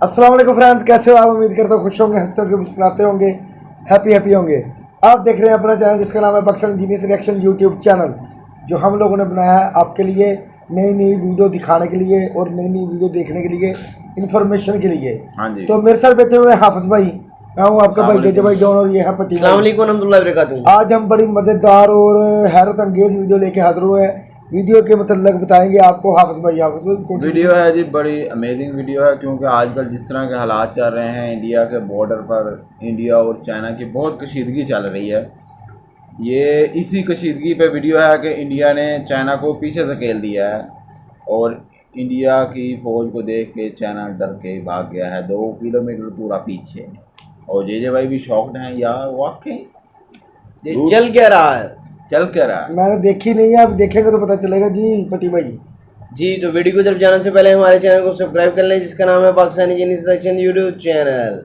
अस्सलाम वालेकुम फ्रेंड्स, कैसे हो आप? उम्मीद करता हूँ खुश होंगे, हंसते होंगे, मुस्कुराते होंगे, हैप्पी होंगे। आप देख रहे हैं अपना चैनल जिसका नाम है Pakistan engineers reaction YouTube channel, जो हम लोगों ने बनाया है आपके लिए नई नई वीडियो दिखाने के लिए और नई नई वीडियो देखने के लिए, इन्फॉर्मेशन के लिए। हाँ जी। तो मेरे साथ बैठे हुए हैं हाफिज भाई, मैं हूँ आपका भाई जेजे भाई जॉन, और ये है पति भाई। आज हम बड़ी मज़ेदार और हैरत अंगेज वीडियो लेके हाजिर हुए हैं। वीडियो के मतलब बताएंगे आपको हाफिज भाई। वीडियो है जी, बड़ी अमेजिंग वीडियो है, क्योंकि आजकल जिस तरह के हालात चल रहे हैं इंडिया के बॉर्डर पर, इंडिया और चाइना की बहुत कशीदगी चल रही है। ये इसी कशीदगी पे वीडियो है कि इंडिया ने चाइना को पीछे धकेल दिया है और इंडिया की फ़ौज को देख के चाइना डर के भाग गया है 2 किलोमीटर पूरा पीछे। और जेजे भाई भी शॉक्ड हैं यार, वाकई ये चल क्या रहा है। मैंने देखी नहीं है, अब देखेंगे तो पता चलेगा जी पति भाई जी। तो वीडियो को जब जाने से पहले हमारे चैनल को सब्सक्राइब कर लें, जिसका नाम है Pakistani engineers reaction YouTube channel.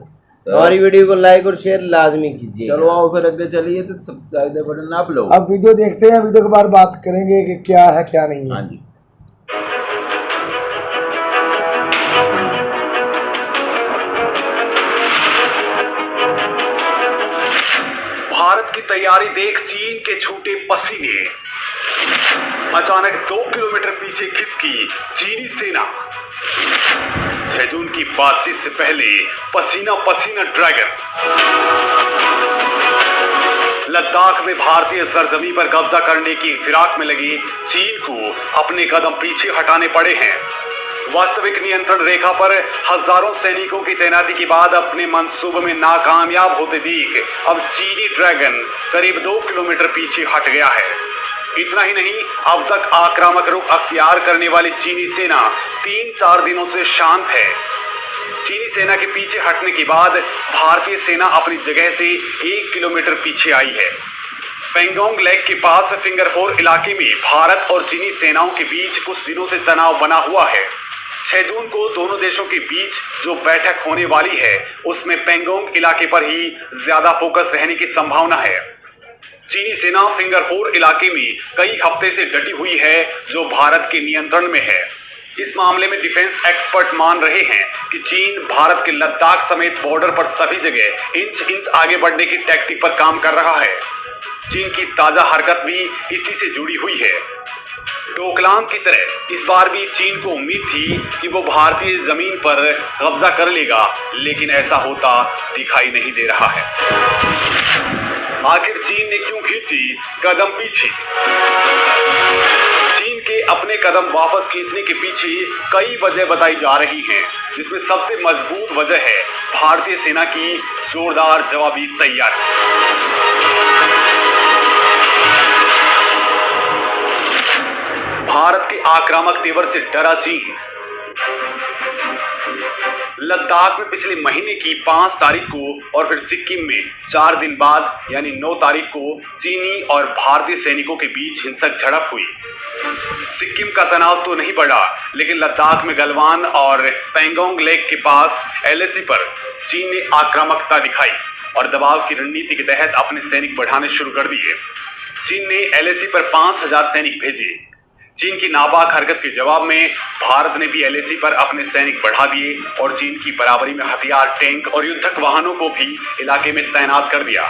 तो हमारी वीडियो को लाइक और शेयर लाजमी कीजिए। चलो आओ फिर आगे चलिए, तो सब्सक्राइब द बटन आप लो। अब वीडियो देखते हैं, वीडियो के बाद बात करेंगे कि क्या है क्या नहीं है। हाँ जी। भारत की तैयारी देख चीन के छूटे पसीने। अचानक 2 किलोमीटर पीछे खिसकी चीनी सेना। 6 जून की बातचीत से पहले पसीना पसीना ड्रैगन। लद्दाख में भारतीय सरजमी पर कब्जा करने की फिराक में लगे चीन को अपने कदम पीछे हटाने पड़े हैं। वास्तविक नियंत्रण रेखा पर हजारों सैनिकों की तैनाती के बाद अपने मंसूबे में नाकामयाब होते देख अब चीनी ड्रैगन करीब 2 किलोमीटर पीछे हट गया है। इतना ही नहीं, अब तक आक्रामक रुख अख्तियार करने वाली चीनी सेना 3-4 दिनों से शांत है। चीनी सेना के पीछे हटने के बाद भारतीय सेना अपनी जगह से 1 किलोमीटर पीछे आई है। पेंगोंग लेक के पास फिंगर 4 इलाके में भारत और चीनी सेनाओं के बीच कुछ दिनों से तनाव बना हुआ है। 6 जून को दोनों देशों के बीच जो बैठक होने वाली है, उसमें पेंगोंग इलाके पर ही ज्यादा फोकस रहने की संभावना है। चीनी सेना फिंगर 4 इलाके में कई हफ्ते से डटी हुई है, जो भारत के नियंत्रण में है। इस मामले में डिफेंस एक्सपर्ट मान रहे हैं कि चीन भारत के लद्दाख समेत बॉर्डर पर सभी जगह इंच आगे बढ़ने की टैक्टिक पर काम कर रहा है। चीन की ताजा हरकत भी इसी से जुड़ी हुई है। डोकलाम की तरह इस बार भी चीन को उम्मीद थी कि वो भारतीय जमीन पर कब्जा कर लेगा, लेकिन ऐसा होता दिखाई नहीं दे रहा है। आखिर चीन ने क्यों खींची कदम पीछे? चीन के अपने कदम वापस खींचने के पीछे कई वजह बताई जा रही हैं, जिसमें सबसे मजबूत वजह है भारतीय सेना की जोरदार जवाबी तैयारी। भारत के आक्रामक तेवर से डरा चीन। लद्दाख में पिछले महीने की 5 तारीख को और फिर सिक्किम में 4 दिन बाद यानी 9 तारीख को चीनी और भारतीय सैनिकों के बीच हिंसक झड़प हुई। सिक्किम का तनाव तो नहीं बढ़ा, लेकिन लद्दाख में गलवान और पेंगोंग लेक के पास एलएसी पर चीन ने आक्रामकता दिखाई और दबाव की रणनीति के तहत अपने सैनिक बढ़ाने शुरू कर दिए। चीन ने एलएसी पर 5000 सैनिक भेजे। चीन की नापाक हरकत के जवाब में भारत ने भी एलएसी पर अपने सैनिक बढ़ा दिए और चीन की बराबरी में हथियार, टैंक और युद्धक वाहनों को भी इलाके में तैनात कर दिया।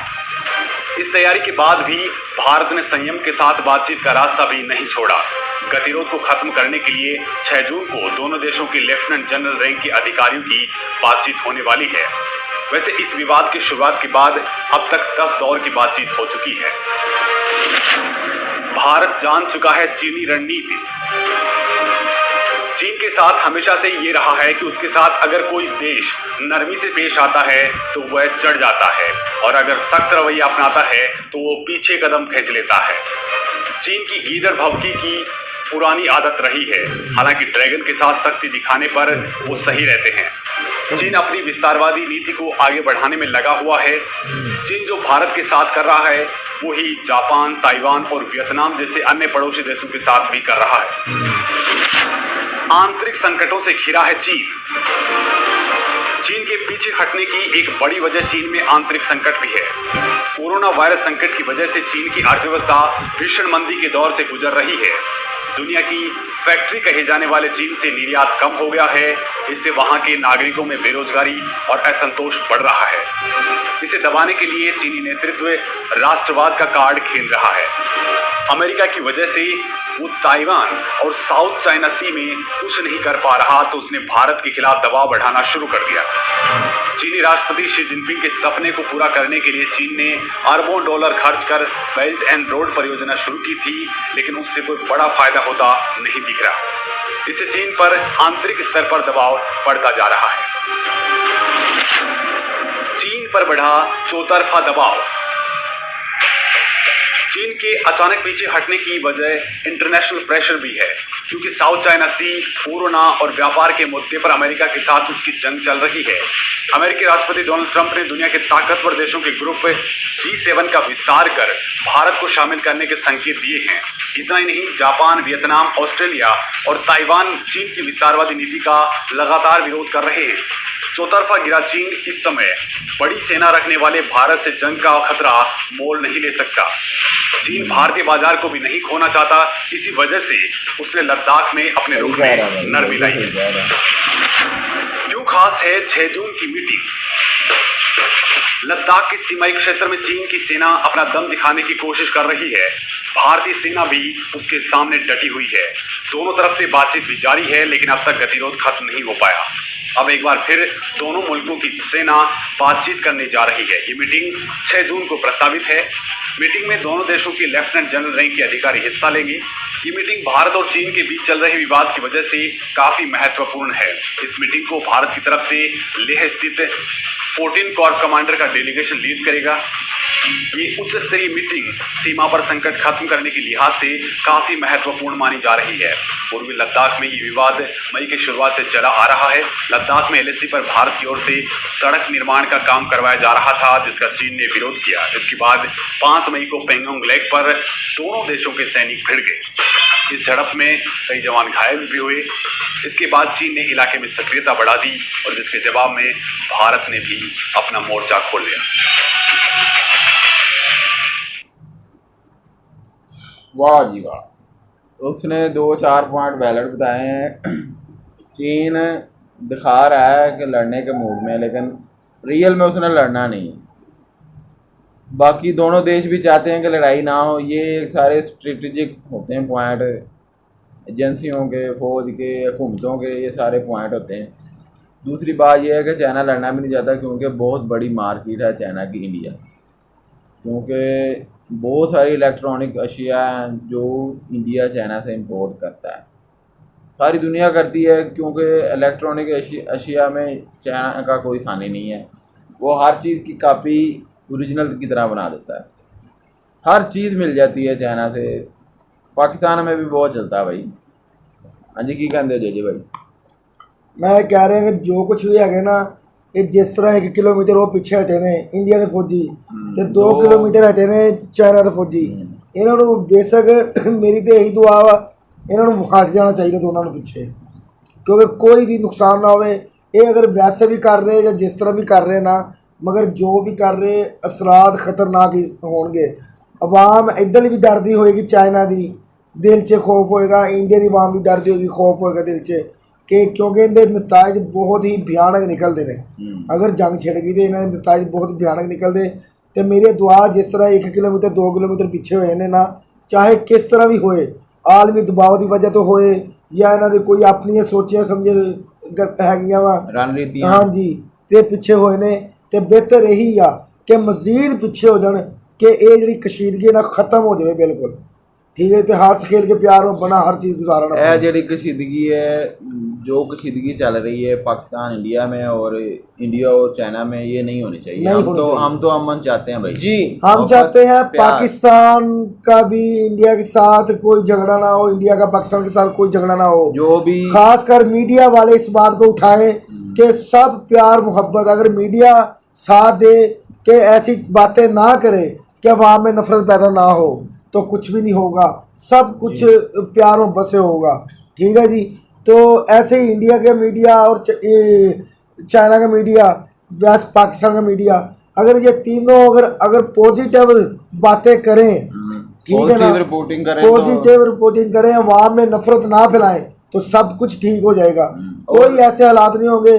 इस तैयारी के बाद भी भारत ने संयम के साथ बातचीत का रास्ता भी नहीं छोड़ा। गतिरोध को खत्म करने के लिए 6 जून को दोनों देशों के लेफ्टिनेंट जनरल रैंक के अधिकारियों की बातचीत होने वाली है। वैसे इस विवाद की शुरुआत के बाद अब तक 10 दौर की बातचीत हो चुकी है। भारत जान चुका है चीनी रणनीति। चीन के साथ हमेशा से ये रहा है कि उसके साथ अगर कोई देश नरमी से पेश आता है तो वह चढ़ जाता है, और अगर सख्त रवैया अपनाता है तो वो पीछे कदम खींच लेता है। चीन की गीदड़ भभकी की पुरानी आदत रही है, हालांकि ड्रैगन के साथ शक्ति दिखाने पर वो सही रहते हैं। चीन अपनी विस्तारवादी नीति को आगे बढ़ाने में लगा हुआ है। चीन जो भारत के साथ कर रहा है, वही जापान, ताइवान और वियतनाम जैसे अन्य पड़ोसी देशों के साथ भी कर रहा है। आंतरिक संकटों से घिरा है चीन। चीन के पीछे हटने की एक बड़ी वजह चीन में आंतरिक संकट भी है। कोरोना वायरस संकट की वजह से चीन की अर्थव्यवस्था भीषण मंदी के दौर से गुजर रही है। दुनिया की फैक्ट्री कहे जाने वाले चीन से निर्यात कम हो गया है। इससे वहां के नागरिकों में बेरोजगारी और असंतोष बढ़ रहा है। इसे दबाने के लिए चीनी नेतृत्व राष्ट्रवाद का कार्ड खेल रहा है। अमेरिका की वजह से वो ताइवान और साउथ चाइना सी में कुछ नहीं कर पा रहा, तो उसने भारत के खिलाफ दबाव बढ़ाना शुरू कर दिया। चीनी राष्ट्रपति शी जिनपिंग के सपने को पूरा करने के लिए चीन ने अरबों डॉलर खर्च कर बेल्ट एंड रोड परियोजना शुरू की थी, लेकिन उससे कोई बड़ा फायदा होता नहीं दिख रहा। इससे चीन पर आंतरिक स्तर पर दबाव बढ़ता जा रहा है। चीन पर बढ़ा चौतरफा दबाव। चीन के अचानक पीछे हटने की वजह इंटरनेशनल प्रेशर भी है, क्योंकि साउथ चाइना सी, कोरोना और व्यापार के मुद्दे पर अमेरिका के साथ उसकी जंग चल रही है। अमेरिकी राष्ट्रपति डोनाल्ड ट्रंप ने दुनिया के ताकतवर देशों के ग्रुप G7 का विस्तार कर भारत को शामिल करने के संकेत दिए हैं। इतना ही नहीं, जापान, वियतनाम, ऑस्ट्रेलिया और ताइवान चीन की विस्तारवादी नीति का लगातार विरोध कर रहे हैं। चौतरफा गिरा चीन इस समय बड़ी सेना रखने वाले भारत से जंग का खतरा मोल नहीं ले सकता। चीन भारतीय बाजार को भी नहीं खोना चाहता, इसी वजह से उसने लद्दाख में अपने रुख में नरमी लाई है। क्यों खास है 6 जून की मीटिंग? लद्दाख के सीमाई क्षेत्र में चीन की सेना अपना दम दिखाने की कोशिश कर रही है। भारतीय सेना भी उसके सामने डटी हुई है। दोनों तरफ से बातचीत भी जारी है, लेकिन अब तक गतिरोध खत्म नहीं हो पाया। अब एक बार फिर दोनों मुल्कों की सेना बातचीत करने जा रही है। ये मीटिंग 6 जून को प्रस्तावित है। मीटिंग में दोनों देशों के लेफ्टिनेंट जनरल रैंक के अधिकारी हिस्सा लेंगे। ये मीटिंग भारत और चीन के बीच चल रहे विवाद की वजह से काफी महत्वपूर्ण है। इस मीटिंग को भारत की तरफ से लेह स्थित 14 कॉर्प कमांडर का डेलीगेशन लीड करेगा। ये उच्च स्तरीय मीटिंग सीमा पर संकट खत्म करने के लिहाज से काफी महत्वपूर्ण मानी जा रही है। पूर्वी लद्दाख में ये विवाद मई की शुरुआत से चला आ रहा है। लद्दाख में LAC पर भारत की ओर से सड़क निर्माण का काम करवाया जा रहा था, जिसका चीन ने विरोध किया। इसके बाद 5 मई को पेंगोंग लेक पर दोनों देशों के सैनिक भिड़ गए। इस झड़प में कई जवान घायल भी हुए। इसके बाद चीन ने इलाके में सक्रियता बढ़ा दी और जिसके जवाब में भारत ने भी अपना मोर्चा खोल लिया। वाह जी वाह, उसने 2-4 पॉइंट वैलिड बताए हैं। चीन दिखा रहा है कि लड़ने के मूड में, लेकिन रियल में उसने लड़ना नहीं। बाकी दोनों देश भी चाहते हैं कि लड़ाई ना हो। ये सारे स्ट्रेटेजिक होते हैं पॉइंट, एजेंसियों के, फौज के, हुकूमतों के, ये सारे पॉइंट होते हैं। दूसरी बात यह है कि चाइना लड़ना भी नहीं चाहता, क्योंकि बहुत बड़ी मार्केट है चाइना की इंडिया, क्योंकि बहुत सारी इलेक्ट्रॉनिक अशिया हैं जो इंडिया चाइना से इंपोर्ट करता है। सारी दुनिया करती है, क्योंकि इलेक्ट्रॉनिक अशिया में चाइना का कोई सानी नहीं है। वो हर चीज़ की कॉपी ओरिजिनल की तरह बना देता है। हर चीज़ मिल जाती है चाइना से। पाकिस्तान में भी बहुत चलता है भाई। हाँ जी, की कहते हो जी भाई? मैं कह रहा कि जो कुछ भी है ना, ये जिस तरह 1 किलोमीटर वो पीछे हटे ने इंडिया के फौजी, तो 2 किलोमीटर हटे ने चाइना के फौजी। इन्होंने बेशक मेरी तो यही दुआ वा, इन्होंने हट जाना चाहिए दोनों ने पीछे, क्योंकि कोई भी नुकसान ना होवे। ये अगर वैसे भी कर रहे या जिस तरह भी कर रहे ना, मगर जो भी कर रहे असरात खतरनाक ही होंगे। अवाम इधर भी डरती होएगी चाइना की, दिल च खौफ होएगा। इंडिया की अवाम भी डरती होगी, खौफ होएगा दिल च, कि क्योंकि इनके नताज बहुत ही भयानक निकलते हैं। अगर जंग छिड़ गई तो इन्होंने नताज बहुत भयानक निकलते। तो मेरी दुआ जिस तरह 1 किलोमीटर 2 किलोमीटर पीछे होए ने ना, चाहे किस तरह भी होए, आलमी दबाव की वजह तो होए या इन्होंने कोई अपनी सोचिया समझे हैगियां वा रणनीतियां, हाँ जी, तो पीछे होए ने, तो बेहतर यही आ कि मजीद पीछे हो जाए कि ये जी कशीदगी ना खत्म हो जाए बिल्कुल। ठीक है, तो हाथ खेल के प्यार में बना हर चीज़ गुजारना। यह जी कशीदगी है, जो कशीदगी चल रही है पाकिस्तान इंडिया में और इंडिया और चाइना में, ये नहीं होनी चाहिए। हम तो अमन चाहते हैं भाई जी। हम चाहते हैं पाकिस्तान का भी इंडिया के साथ कोई झगड़ा ना हो, इंडिया का पाकिस्तान के साथ कोई झगड़ा ना हो। जो भी खासकर मीडिया वाले इस बात को उठाए कि सब प्यार मोहब्बत, अगर मीडिया साथ दे कि ऐसी बातें ना करे कि अवाम में नफरत पैदा ना हो, तो कुछ भी नहीं होगा। सब कुछ प्यार मोहब्बत से होगा। ठीक है जी। तो ऐसे ही इंडिया के मीडिया और चाइना का मीडिया, वैसे पाकिस्तान का मीडिया, अगर ये तीनों अगर पॉजिटिव बातें करें ठीक है ना, पॉजिटिव रिपोर्टिंग करें तो पॉजिटिव रिपोर्टिंग करें, अवाम में नफरत ना फैलाएं तो सब कुछ ठीक हो जाएगा। कोई ऐसे हालात नहीं होंगे,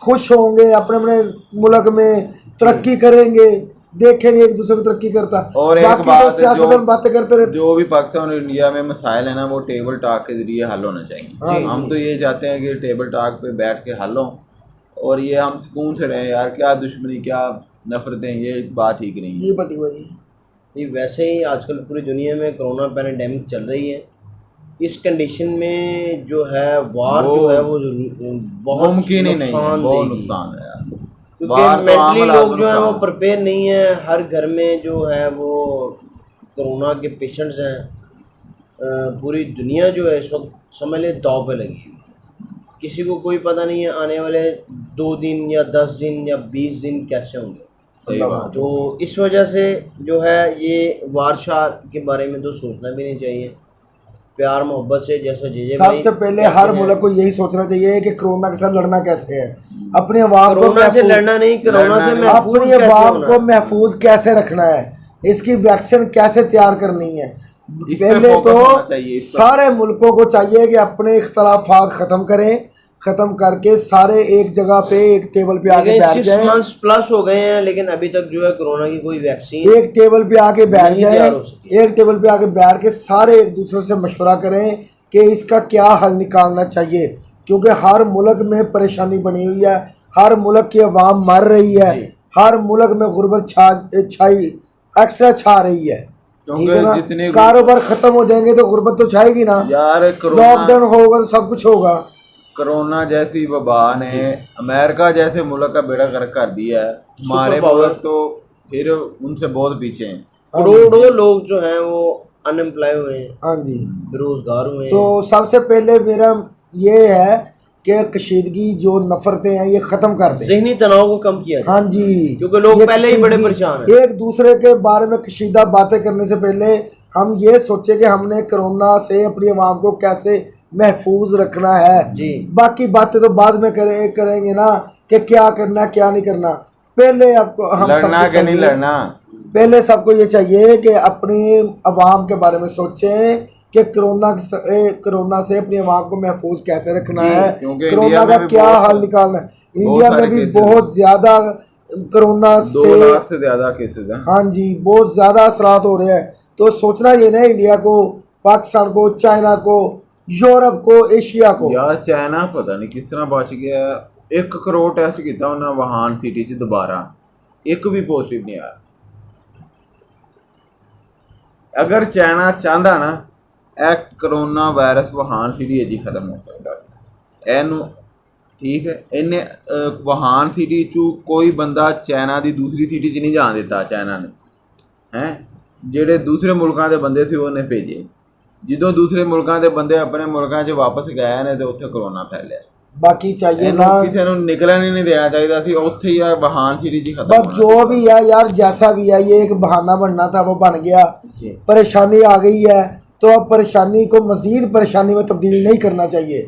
खुश होंगे, अपने अपने मुल्क में तरक्की करेंगे, देखेंगे एक दूसरे को तरक्की करता। और एक बाकी बात तो सियासतदान बातें करते रहते। जो भी पाकिस्तान और इंडिया में मसाइल है ना, वो टेबल टॉक के जरिए हल होना चाहिए। हम तो ये चाहते हैं कि टेबल टॉक पे बैठ के हल हो और ये हम सुकून से रहें यार। क्या दुश्मनी, क्या नफरतें, ये बात ठीक नहीं है। जी पति भाई, ये वैसे ही आजकल पूरी दुनिया में कोरोना पैंडेमिक चल रही है। इस कंडीशन में जो है वार जो है वो बहुत मुमकिन ही नहीं है, बहुत नुकसानदेही। नुकसान है यार। क्योंकि वार तो आम मेंटली हालात लोग जो है वो नुकसान। प्रिपेयर नहीं है। हर घर में जो है वो कोरोना के पेशेंट्स हैं। पूरी दुनिया जो है इस वक्त समझ ले दाव पे लगी हुई है। किसी को कोई पता नहीं है आने वाले 2 दिन या 10 दिन या 20 दिन कैसे होंगे। सही बात। तो इस वजह से जो है ये वारशार के बारे में तो सोचना भी नहीं चाहिए। प्यार मोहब्बत से, जैसा जे सबसे पहले हर मुल्क को यही सोचना चाहिए कि कोरोना के साथ लड़ना कैसे है, अपने अवाम को कोरोना से लड़ना नहीं, कोरोना से महफूज अपनी कैसे अवाम होना को है। महफूज कैसे रखना है, इसकी वैक्सीन कैसे तैयार करनी है। इस पे पहले फोकस होना तो चाहिए, इस पे। सारे मुल्कों को चाहिए कि अपने इख्तलाफात ख़त्म करें, ख़त्म करके सारे एक जगह पे एक टेबल पे आके बैठ 6 जाएं, months प्लस हो गए हैं लेकिन अभी तक जो है कोरोना की कोई वैक्सीन एक टेबल पे आके बैठ नहीं जाएं, तैयार हो सकी। एक टेबल पे आके बैठ के सारे एक दूसरे से मशवरा करें कि इसका क्या हल निकालना चाहिए। क्योंकि हर मुल्क में परेशानी बनी हुई है, हर मुल्क की अवाम मर रही है, हर मुल्क में गुर्बत छाई एक्स्ट्रा छा रही है। ठीक है ना, जितने कारोबार खत्म हो जाएंगे तो गुर्बत तो छाएगी ना। यार कोरोना लॉकडाउन होगा तो सब कुछ होगा। कोरोना जैसी वबा ने अमेरिका जैसे मुल्क का बेड़ा गर्क कर दिया है। हमारे सुपर पावर। मुल्क तो फिर उनसे बहुत पीछे हैं। करोड़ों लोग जो हैं वो अनएम्प्लॉय हुए हैं, हाँ जी, बेरोजगार हुए हैं। तो सबसे पहले मेरा ये है कि कशीदगी जो नफरतें हैं ये ख़त्म कर दें। ज़हनी तनाव को कम किया जाए। हाँ जी, क्योंकि लोग ये पहले ही बड़े कशीदगी- परेशान हैं। एक दूसरे के बारे में कशीदा बातें करने से पहले हम ये सोचे कि हमने कोरोना से अपनी आवाम को कैसे महफूज रखना है। जी। बाकी बातें तो बाद में करेंगे ना कि क्या करना क्या नहीं करना। पहले आपको हम लड़ना सबको कि नहीं चाहिए- लड़ना, पहले सबको ये चाहिए कि अपनी अवाम के बारे में सोचें कि कोरोना से अपनी अवाम को महफूज कैसे रखना है, क्योंकि कोरोना इंडिया का में भी क्या बहुत- हल निकालना है। इंडिया में सारे भी केसेस बहुत ज़्यादा कोरोना 2 से, लाख से ज्यादा केसेस हैं। हाँ जी, बहुत ज़्यादा असरात हो रहे हैं। तो सोचना ये ना इंडिया को, पाकिस्तान को, चाइना को, यूरोप को, एशिया को। यार चाइना पता नहीं किस तरह बच गया। 1 करोड़ टेस्ट किया उन्हें वुहान सिटी च दोबारा, एक भी पॉजिटिव नहीं आया। अगर चाइना चाहता ना ਇਹ ਕਰੋਨਾ ਵਾਇਰਸ ਵੁਹਾਨ ਸਿਟੀ ਅਜੀ ਖਤਮ ਹੋ ਸਕਦਾ ਸੀ। ਇਹਨੂੰ ਠੀਕ ਹੈ, ਇਹਨੇ ਵੁਹਾਨ ਸਿਟੀ ਚੋਂ ਕੋਈ ਬੰਦਾ ਚਾਈਨਾ ਦੀ ਦੂਸਰੀ ਸਿਟੀ 'ਚ ਨਹੀਂ ਜਾਣ ਦਿੱਤਾ ਚਾਈਨਾ ਨੇ। ਹੈ ਜਿਹੜੇ ਦੂਸਰੇ ਮੁਲਕਾਂ ਦੇ ਬੰਦੇ ਸੀ ਉਹਨੇ ਭੇਜੇ। ਜਦੋਂ ਦੂਸਰੇ ਮੁਲਕਾਂ ਦੇ ਬੰਦੇ ਆਪਣੇ ਮੁਲਕਾਂ 'ਚ ਵਾਪਸ ਗਏ ਨੇ ਤੇ ਉੱਥੇ ਕਰੋਨਾ ਫੈਲਿਆ। बाकी चाहिए ना, ਕਿਸੇ ਨੂੰ ਨਿਕਲਣ ਹੀ ਨਹੀਂ ਦੇਣਾ ਚਾਹੀਦਾ ਸੀ, ਉੱਥੇ ਹੀ ਯਾਰ ਵੁਹਾਨ ਸਿਟੀ 'ਚ ਖਤਮ बस जो भी है यार, जैसा भी है, ये एक बहाना बनना था वो बन गया। परेशानी आ गई है तो अब परेशानी को मज़ीद परेशानी में तब्दील नहीं करना चाहिए।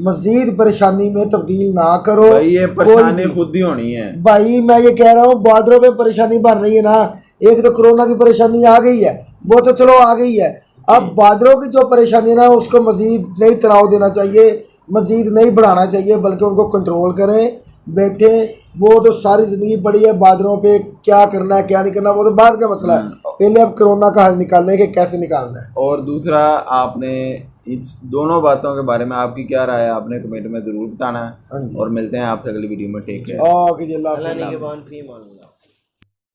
मज़ीद परेशानी में तब्दील ना करो। भाई ये परेशानी खुद ही होनी है। भाई मैं ये कह रहा हूँ बॉर्डरों पे परेशानी बन रही है ना। एक तो कोरोना की परेशानी आ गई है, वो तो चलो आ गई है। अब बॉर्डरों की जो परेशानी है ना उसको मज़ीद नहीं तनाव देना चाहिए, मज़ीद नहीं बढ़ाना चाहिए, बल्कि उनको कंट्रोल करें, बैठे। वो तो सारी ज़िंदगी पड़ी है बॉर्डरों पे, क्या करना है क्या नहीं करना वो तो बाद का मसला है। पहले अब कोरोना का हल निकालने के कैसे निकालना है। और दूसरा, आपने इस दोनों बातों के बारे में आपकी क्या राय है आपने कमेंट में ज़रूर बताना है। और मिलते हैं आपसे अगली वीडियो में। Take care. ओके जी, अल्लाह हाफ़िज़। अल्लाह ने के बान फी मान लिया।